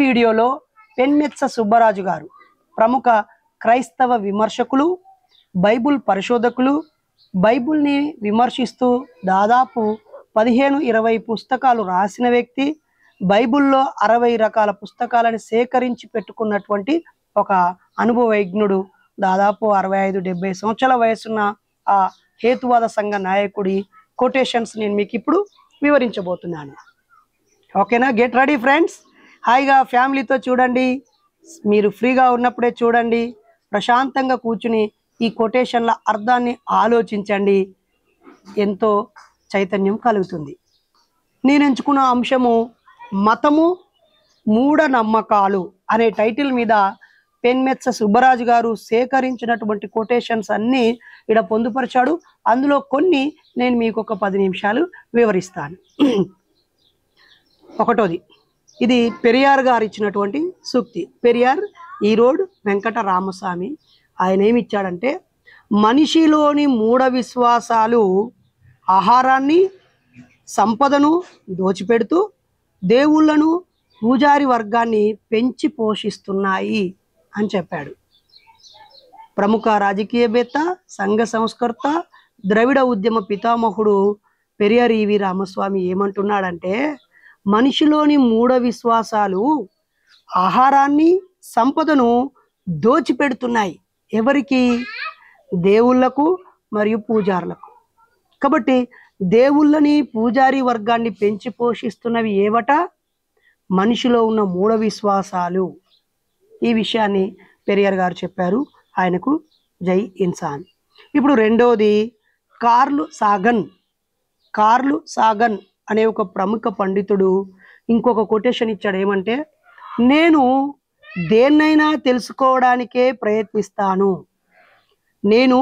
వీడియోలో పెన్మెత్స సుబ్బరాజు గారు ప్రముఖ క్రైస్తవ విమర్శకులు, బైబుల్ పరిశోధకులు, బైబుల్ని విమర్శిస్తూ దాదాపు 15-20 పుస్తకాలు రాసిన వ్యక్తి, బైబుల్లో 60 రకాల పుస్తకాలను సేకరించి పెట్టుకున్నటువంటి ఒక అనుభవజ్ఞుడు, దాదాపు 65-70 సంవత్సరాల వయసున్న ఆ హేతువాద సంఘ నాయకుడి కొటేషన్స్ నేను మీకు ఇప్పుడు వివరించబోతున్నాను. ఓకేనా? Get ready friends. హాయిగా ఫ్యామిలీతో చూడండి, మీరు ఫ్రీగా ఉన్నప్పుడే చూడండి, ప్రశాంతంగా కూర్చుని ఈ కొటేషన్ల అర్థాన్ని ఆలోచించండి, ఎంతో చైతన్యం కలుగుతుంది. నేను ఎంచుకున్న అంశము మతము మూఢనమ్మకాలు అనే టైటిల్ మీద పెన్మెత్స సుబ్బరాజు గారు సేకరించినటువంటి కొటేషన్స్ అన్నీ ఇక్కడ పొందుపరిచాడు. అందులో కొన్ని నేను మీకు ఒక 10 నిమిషాలు వివరిస్తాను. ఒకటోది, ఇది పెరియార్ గారు ఇచ్చినటువంటి సూక్తి. పెరియార్ ఈరోడ్ వెంకట రామస్వామి ఆయన ఏమి ఇచ్చాడంటే, మనిషిలోని మూఢ విశ్వాసాలు ఆహారాన్ని, సంపదను దోచిపెడుతూ దేవుళ్లను, పూజారి వర్గాన్ని పెంచి పోషిస్తున్నాయి అని చెప్పాడు. ప్రముఖ రాజకీయవేత్త, సంఘ సంస్కర్త, ద్రవిడ ఉద్యమ పితామహుడు పెరియార్ ఈవి రామస్వామి ఏమంటున్నాడంటే, మనిషిలోని మూఢ విశ్వాసాలు ఆహారాన్ని, సంపదను దోచిపెడుతున్నాయి. ఎవరికి? దేవుళ్లకు మరియు పూజారులకు. కాబట్టి దేవుళ్ళని, పూజారి వర్గాన్ని పెంచి పోషిస్తున్నవి ఏవట? మనిషిలో ఉన్న మూఢ విశ్వాసాలు. ఈ విషయాన్ని పెరియార్ గారు చెప్పారు. ఆయనకు జై ఇన్సాన్. ఇప్పుడు రెండోది, కార్ల్ సాగన్ అనే ఒక ప్రముఖ పండితుడు ఇంకొక కొటేషన్ ఇచ్చాడు. ఏమంటే, నేను దేన్నైనా తెలుసుకోవడానికే ప్రయత్నిస్తాను, నేను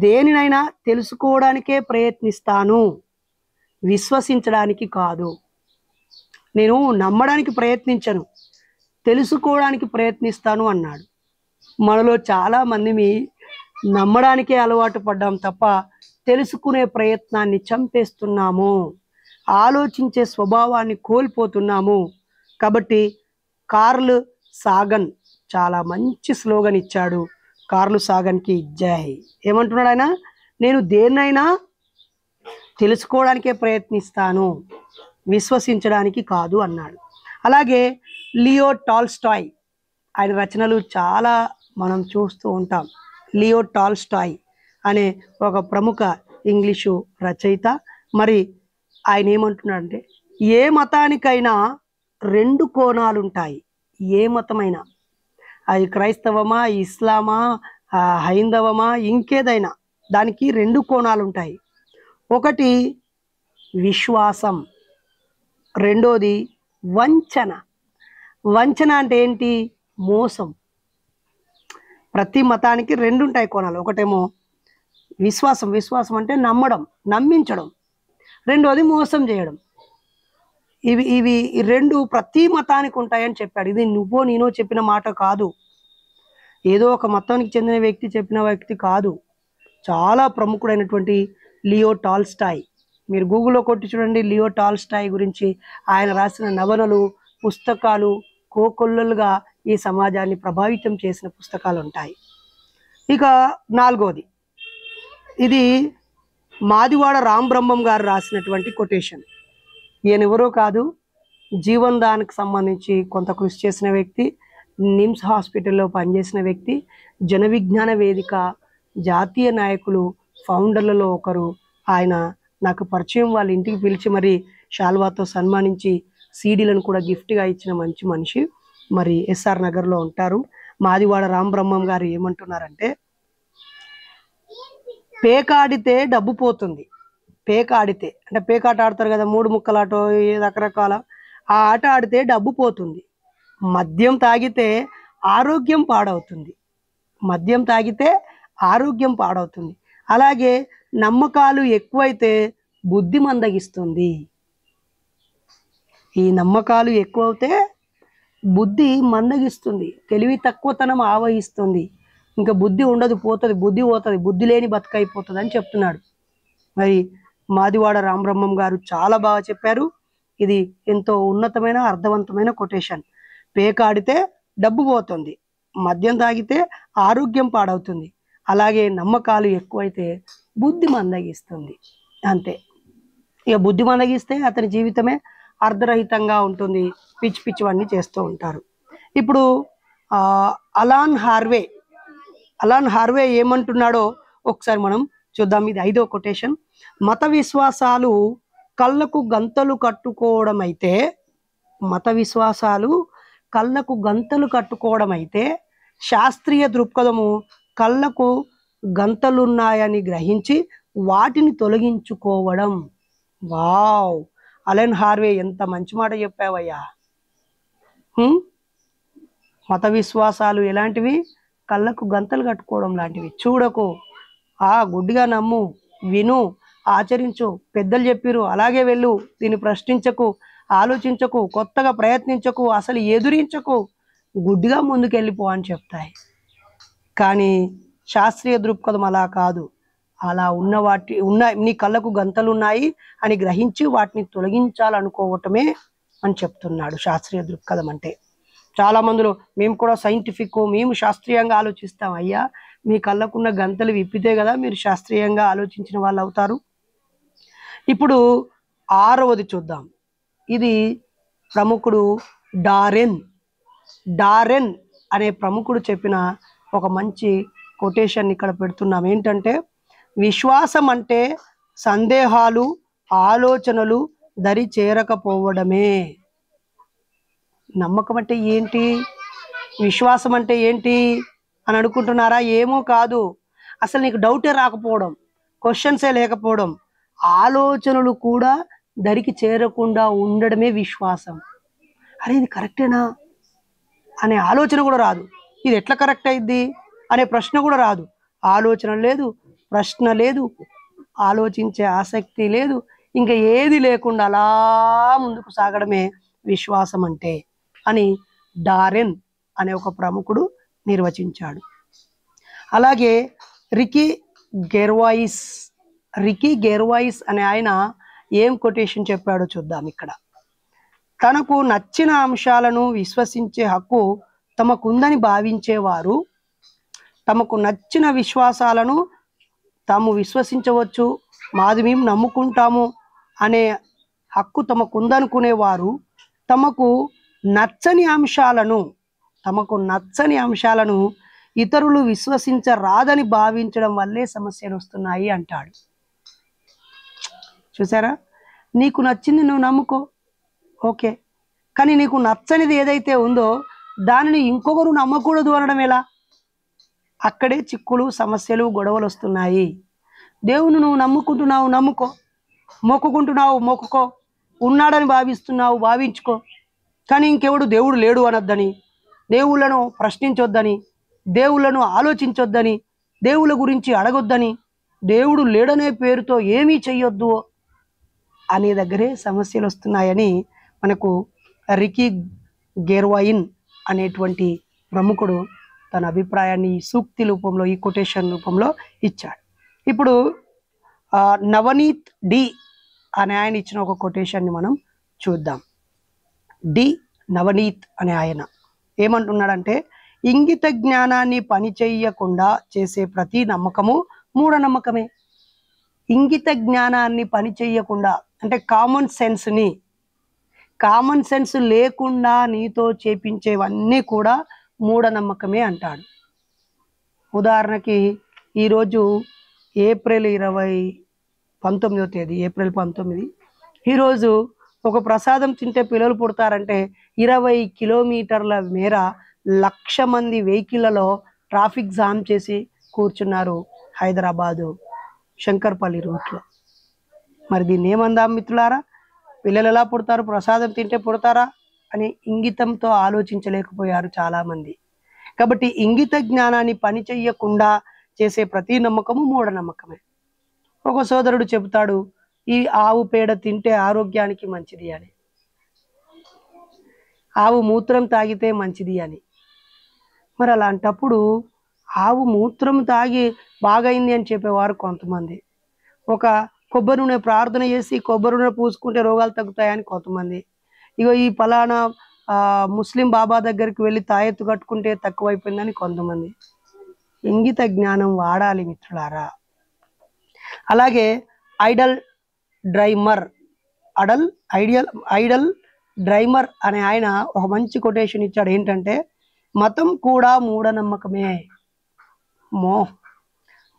దేనినైనా తెలుసుకోవడానికే ప్రయత్నిస్తాను, విశ్వసించడానికి కాదు. నేను నమ్మడానికి ప్రయత్నించను, తెలుసుకోవడానికి ప్రయత్నిస్తాను అన్నాడు. మనలో చాలా మంది నమ్మడానికే అలవాటు పడ్డాం తప్ప తెలుసుకునే ప్రయత్నాన్ని చంపేస్తున్నాము, ఆలోచించే స్వభావాన్ని కోల్పోతున్నాము. కాబట్టి కార్ల్ సాగన్ చాలా మంచి స్లోగన్ ఇచ్చాడు. కార్ల్ సాగన్కి జై. ఏమంటున్నాడు ఆయన? నేను దేన్నైనా తెలుసుకోవడానికే ప్రయత్నిస్తాను, విశ్వసించడానికి కాదు అన్నాడు. అలాగే లియో టాల్స్టాయ్, ఆయన రచనలు చాలా మనం చూస్తూ ఉంటాం. లియో టాల్స్టాయ్ అనే ఒక ప్రముఖ ఇంగ్లీషు రచయిత. మరి ఆయన ఏమంటున్నాడంటే, ఏ మతానికైనా 2 కోణాలు ఉంటాయి. ఏ మతమైనా, అది క్రైస్తవమా, ఇస్లామా, హైందవమా, ఇంకేదైనా, దానికి 2 కోణాలు ఉంటాయి. ఒకటి విశ్వాసం, రెండోది వంచన. వంచన అంటే ఏంటి? మోసం. ప్రతి మతానికి 2 ఉంటాయి కోణాలు. ఒకటేమో విశ్వాసం, విశ్వాసం అంటే నమ్మడం, నమ్మించడం. రెండోది మోసం చేయడం. ఇవి 2 ప్రతి మతానికి ఉంటాయని చెప్పాడు. ఇది నువ్వో నేనో చెప్పిన మాట కాదు, ఏదో ఒక మతానికి చెందిన వ్యక్తి చెప్పిన వ్యక్తి కాదు. చాలా ప్రముఖుడైనటువంటి లియో టాల్స్టాయ్. మీరు గూగుల్లో కొట్టి చూడండి లియో టాల్స్టాయ్ గురించి. ఆయన రాసిన నవలలు, పుస్తకాలు కోకొల్లలుగా ఈ సమాజాన్ని ప్రభావితం చేసిన పుస్తకాలు ఉంటాయి. ఇక నాలుగోది, ఇది మాదివాడ రాంబ్రహ్మం గారు రాసినటువంటి కొటేషన్. ఈయన ఎవరో కాదు, జీవన్ దానికి సంబంధించి కొంత కృషి చేసిన వ్యక్తి, నిమ్స్ హాస్పిటల్లో పనిచేసిన వ్యక్తి, జన విజ్ఞాన వేదిక జాతీయ నాయకులు, ఫౌండర్లలో ఒకరు. ఆయన నాకు పరిచయం, వాళ్ళ ఇంటికి పిలిచి మరి శాల్వాతో సన్మానించి సీడీలను కూడా గిఫ్ట్గా ఇచ్చిన మంచి మనిషి. మరి ఎస్ఆర్ నగర్లో ఉంటారు. మాదివాడ రాంబ్రహ్మం గారు ఏమంటున్నారంటే, పేకాడితే డబ్బు పోతుంది. పేకాడితే అంటే పేకాట ఆడతారు కదా, 3 ముక్కలాటో రకరకాల, ఆ ఆట ఆడితే డబ్బు పోతుంది. మద్యం తాగితే ఆరోగ్యం పాడవుతుంది, మద్యం తాగితే ఆరోగ్యం పాడవుతుంది. అలాగే నమ్మకాలు ఎక్కువైతే బుద్ధి మందగిస్తుంది. ఈ నమ్మకాలు ఎక్కువైతే బుద్ధి మందగిస్తుంది, తెలివి తక్కువతనం ఆవహిస్తుంది, ఇంకా బుద్ధి ఉండదు, పోతుంది, బుద్ధి పోతుంది, బుద్ధి లేని బతుకైపోతుంది అని చెప్తున్నాడు. మరి మాదివాడ రాంబ్రహ్మం గారు చాలా బాగా చెప్పారు. ఇది ఎంతో ఉన్నతమైన అర్థవంతమైన కొటేషన్. పేకాడితే డబ్బు పోతుంది, మద్యం తాగితే ఆరోగ్యం పాడవుతుంది, అలాగే నమ్మకాలు ఎక్కువైతే బుద్ధి మందగిస్తుంది. అంతే. ఇక బుద్ధి మందగిస్తే అతని జీవితమే అర్ధరహితంగా ఉంటుంది, పిచ్చి పిచ్చివన్నీ చేస్తూ ఉంటారు. ఇప్పుడు అలాన్ హార్వే ఏమంటున్నాడో ఒకసారి మనం చూద్దాం. ఇది 5వ కొటేషన్. మత విశ్వాసాలు కళ్ళకు గంతలు కట్టుకోవడం అయితే శాస్త్రీయ దృక్పథము కళ్ళకు గంతలున్నాయని గ్రహించి వాటిని తొలగించుకోవడం. వావ్, అలెన్ హార్వే ఎంత మంచి మాట చెప్పావయ్యా. మత విశ్వాసాలు ఎలాంటివి? కళ్ళకు గంతలు కట్టుకోవడం లాంటివి. చూడకు, గుడ్డిగా నమ్ము, విను, ఆచరించు, పెద్దలు చెప్పిరు అలాగే వెళ్ళు, దీన్ని ప్రశ్నించకు, ఆలోచించకు, కొత్తగా ప్రయత్నించకు, అసలు ఎదురించకు, గుడ్డిగా ముందుకెళ్ళిపో అని చెప్తాయి. కానీ శాస్త్రీయ దృక్పథం అలా కాదు. అలా నీ కళ్ళకు గంతలు ఉన్నాయి అని గ్రహించి వాటిని తొలగించాలనుకోవటమే అని చెప్తున్నాడు శాస్త్రీయ దృక్పథం అంటే. చాలా మందిలో మేము కూడా సైంటిఫిక్, మేము శాస్త్రీయంగా ఆలోచిస్తాం. అయ్యా, మీ కళ్ళకున్న గంతలు విప్పితే కదా మీరు శాస్త్రీయంగా ఆలోచించిన వాళ్ళు అవుతారు. ఇప్పుడు 6వది చూద్దాం. ఇది ప్రముఖుడు డారెన్ అనే ప్రముఖుడు చెప్పిన ఒక మంచి కొటేషన్ ఇక్కడ పెడుతున్నాం. ఏంటంటే, విశ్వాసం అంటే సందేహాలు, ఆలోచనలు దరి చేరకపోవడమే. నమ్మకం అంటే ఏంటి? విశ్వాసం అంటే ఏంటి అని అనుకుంటున్నారా? ఏమో కాదు. అసలు నీకు డౌటే రాకపోవడం, క్వశ్చన్సే లేకపోవడం, ఆలోచనలు కూడా దరికి చేరకుండా ఉండడమే విశ్వాసం. అరే, ఇది కరెక్టేనా అనే ఆలోచన కూడా రాదు. ఇది ఎట్లా కరెక్ట్ అయింది అనే ప్రశ్న కూడా రాదు. ఆలోచన లేదు, ప్రశ్న లేదు, ఆలోచించే ఆసక్తి లేదు, ఇంకా ఏది లేకుండా అలా ముందుకు సాగడమే విశ్వాసం అంటే అని డారెన్ అనే ఒక ప్రముఖుడు నిర్వచించాడు. అలాగే రికీ గెర్వాయిస్ అనే ఆయన ఏం కొటేషన్ చెప్పాడో చూద్దాం. ఇక్కడ తనకు నచ్చిన అంశాలను విశ్వసించే హక్కు తమకుందని భావించేవారు తమకు నచ్చిన విశ్వాసాలను తాము విశ్వసించవచ్చు, మాది మేము నమ్ముకుంటాము అనే హక్కు తమకుందనుకునేవారు తమకు నచ్చని అంశాలను ఇతరులు విశ్వసించరాదని భావించడం వల్లే సమస్యలు వస్తున్నాయి అంటాడు. చూసారా? నీకు నచ్చింది నువ్వు నమ్ముకో, ఓకే, కానీ నీకు నచ్చనిది ఏదైతే ఉందో దానిని ఇంకొకరు నమ్మకూడదు అనడం ఎలా? అక్కడే చిక్కులు, సమస్యలు, గొడవలు వస్తున్నాయి. దేవుని నువ్వు నమ్ముకుంటున్నావు, నమ్ముకో, మొక్కుకుంటున్నావు, మొక్కుకో, ఉన్నాడని భావిస్తున్నావు, భావించుకో, కానీ ఇంకెవడు దేవుడు లేడు అనొద్దని, దేవుళ్ళను ప్రశ్నించొద్దని, దేవుళ్ళను ఆలోచించొద్దని, దేవుళ్ళ గురించి అడగొద్దని, దేవుడు లేడనే పేరుతో ఏమీ చెయ్యొద్దు అనే దగ్గరే సమస్యలు వస్తున్నాయని మనకు రికీ గెర్వాయిన్ అనేటువంటి ప్రముఖుడు తన అభిప్రాయాన్ని ఈ సూక్తి రూపంలో, ఈ కొటేషన్ రూపంలో ఇచ్చాడు. ఇప్పుడు నవనీత్ డి అనే ఆయన ఇచ్చిన ఒక కొటేషన్ని మనం చూద్దాం. నవనీత్ అనే ఆయన ఏమంటున్నాడంటే, ఇంగిత జ్ఞానాన్ని పని చెయ్యకుండా చేసే ప్రతి నమ్మకము మూఢనమ్మకమే. ఇంగిత జ్ఞానాన్ని పని చెయ్యకుండా అంటే కామన్ సెన్స్ లేకుండా నీతో చేపించేవన్నీ కూడా మూఢనమ్మకమే అంటాడు. ఉదాహరణకి ఈరోజు ఏప్రిల్ 19 ఈరోజు ఒక ప్రసాదం తింటే పిల్లలు పుడతారంటే 20 కిలోమీటర్ల మేర 1,00,000 మంది వెహికల్లలో ట్రాఫిక్ జామ్ చేసి కూర్చున్నారు హైదరాబాదు శంకర్పల్లి రూట్లో. మరి దీన్ని ఏమందాం మిత్రులారా? పిల్లలు ఎలా పుడతారు? ప్రసాదం తింటే పుడతారా అని ఇంగితంతో ఆలోచించలేకపోయారు చాలామంది. కాబట్టి ఇంగిత జ్ఞానాన్ని పని చెయ్యకుండా చేసే ప్రతి నమ్మకము మూఢనమ్మకమే. ఒక సోదరుడు చెబుతాడు, ఈ ఆవు పేడ తింటే ఆరోగ్యానికి మంచిది అని, ఆవు మూత్రం తాగితే మంచిది అని. మరి అలాంటప్పుడు ఆవు మూత్రం తాగి బాగైంది అని చెప్పేవారు కొంతమంది, ఒక కొబ్బరి నూనె ప్రార్థన చేసి కొబ్బరి నూనె పూసుకుంటే రోగాలు తగ్గుతాయని కొంతమంది, ఇగో ఈ ఫలానా ముస్లిం బాబా దగ్గరికి వెళ్ళి తాయెత్తు కట్టుకుంటే తక్కువైపోయిందని కొంతమంది. ఇంగిత జ్ఞానం వాడాలి మిత్రులారా. అలాగే ఐడల్ డ్రైమర్ ఐడల్ డ్రైమర్ అనే ఆయన ఒక మంచి కొటేషన్ ఇచ్చాడు. ఏంటంటే, మతం కూడా మూఢనమ్మకమే.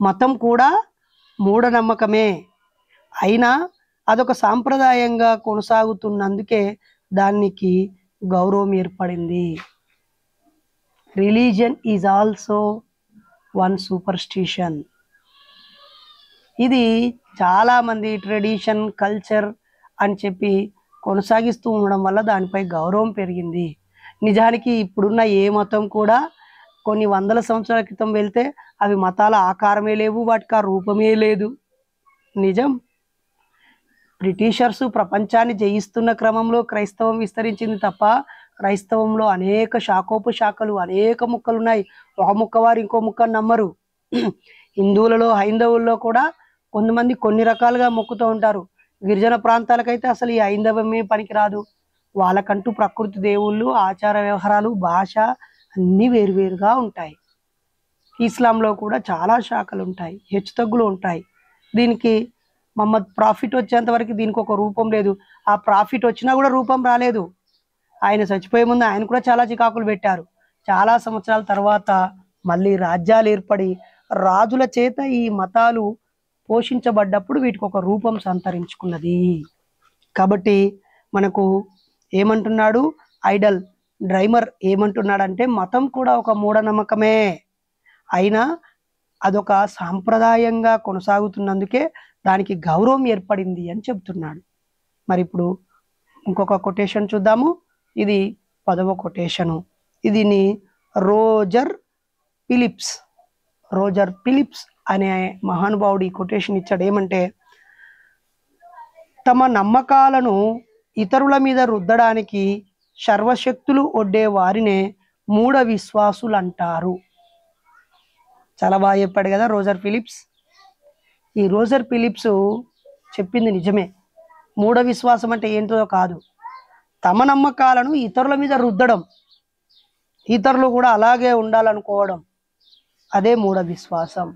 మతం కూడా మూఢనమ్మకమే అయినా అదొక సాంప్రదాయంగా కొనసాగుతున్నందుకే దానికి గౌరవం ఏర్పడింది. Religion is also one superstition. ఇది చాలామంది ట్రెడిషన్, కల్చర్ అని చెప్పి కొనసాగిస్తూ ఉండడం వల్ల దానిపై గౌరవం పెరిగింది. నిజానికి ఇప్పుడున్న ఏ మతం కూడా కొన్ని వందల సంవత్సరాల క్రితం వెళ్తే అవి మతాల ఆకారమే లేవు, వాటికి ఆ రూపమే లేదు. నిజం. బ్రిటిషర్స్ ప్రపంచాన్ని జయిస్తున్న క్రమంలో క్రైస్తవం విస్తరించింది తప్ప క్రైస్తవంలో అనేక శాఖోపశాఖలు, అనేక ముక్కలు ఉన్నాయి. ఒక ముక్క వారు ఇంకో ముక్కను నమ్మరు. హిందువులలో, హైందవుల్లో కూడా కొంతమంది కొన్ని రకాలుగా మొక్కుతూ ఉంటారు. గిరిజన ప్రాంతాలకైతే అసలు ఈ హైందవమే పనికిరాదు. వాళ్ళకంటూ ప్రకృతి దేవుళ్ళు, ఆచార వ్యవహారాలు, భాష అన్నీ వేరువేరుగా ఉంటాయి. ఇస్లాంలో కూడా చాలా శాఖలు ఉంటాయి, హెచ్చుతగ్గులు ఉంటాయి. దీనికి మహమ్మద్ ప్రాఫిట్ వచ్చేంత వరకు దీనికి ఒక రూపం లేదు. ఆ ప్రాఫిట్ వచ్చినా కూడా రూపం రాలేదు. ఆయన చచ్చిపోయే ముందు ఆయన కూడా చాలా చికాకులు పెట్టారు. చాలా సంవత్సరాల తర్వాత మళ్ళీ రాజ్యాలు ఏర్పడి రాజుల చేత ఈ మతాలు పోషించబడ్డప్పుడు వీటికి ఒక రూపం సంతరించుకున్నది. కాబట్టి మనకు ఏమంటున్నాడు ఐడల్ డ్రైమర్ ఏమంటున్నాడంటే, మతం కూడా ఒక మూఢనమ్మకమే అయినా అదొక సాంప్రదాయంగా కొనసాగుతున్నందుకే దానికి గౌరవం ఏర్పడింది అని చెప్తున్నాడు. మరి ఇప్పుడు ఇంకొక కొటేషన్ చూద్దాము. ఇది 10వ కొటేషను. దీన్ని రోజర్ ఫిలిప్స్ అనే మహానుభావుడు ఈ కొటేషన్ ఇచ్చాడు. ఏమంటే, తమ నమ్మకాలను ఇతరుల మీద రుద్దడానికి సర్వశక్తులు ఒడ్డే వారినే మూఢ విశ్వాసులు అంటారు. చాలా బాగా చెప్పాడు కదా రోజర్ ఫిలిప్స్. ఈ రోజర్ ఫిలిప్స్ చెప్పింది నిజమే. మూఢ విశ్వాసం అంటే ఏంటో కాదు, తమ నమ్మకాలను ఇతరుల మీద రుద్దడం, ఇతరులు కూడా అలాగే ఉండాలనుకోవడం, అదే మూఢ విశ్వాసం.